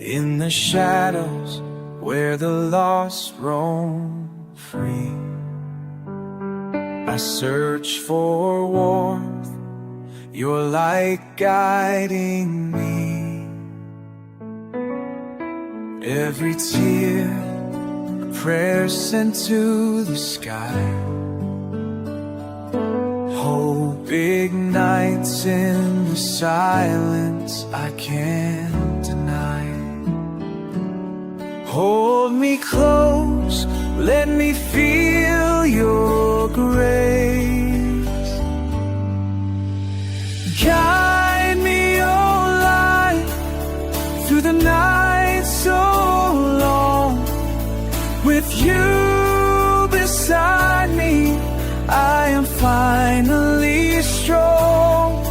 In the shadows where the lost roam free, I search for warmth, your light guiding me. Every tear, a prayer sent to the sky. Hope ignites in the silence I can't deny. Hold me close, let me feel your grace. Guide me, oh light, through the night so long. With you beside me, I am finally strong.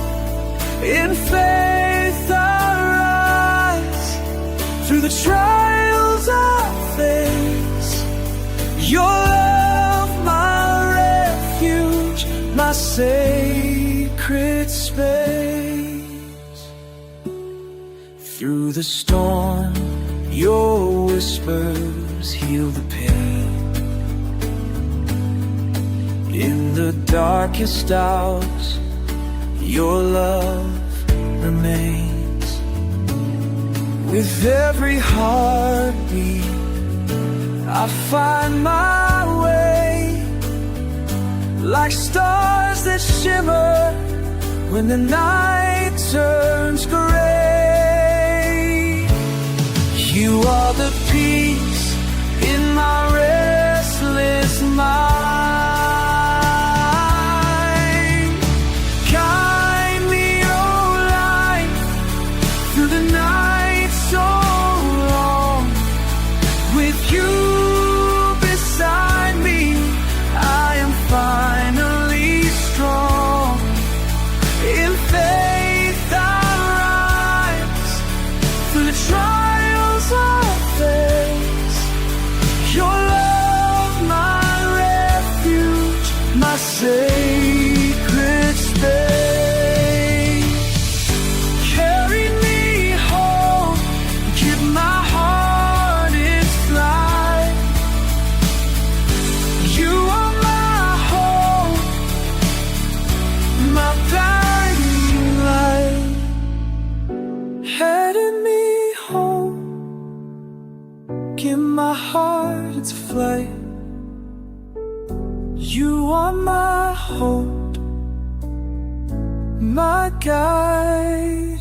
In faith I rise through the trials I face. Your love, my refuge, my sacred space. Through the storm, your whispers heal the pain. In the darkest hours, your love remains. With every heartbeat, I find my way, like stars that shimmer when the night turns gray. You are the peace in my restless mind. Sacred space, carry me home, give my heart its flight. You are my hope, my guiding light. Heading me home, give my heart its flight. You are my hope, my guide.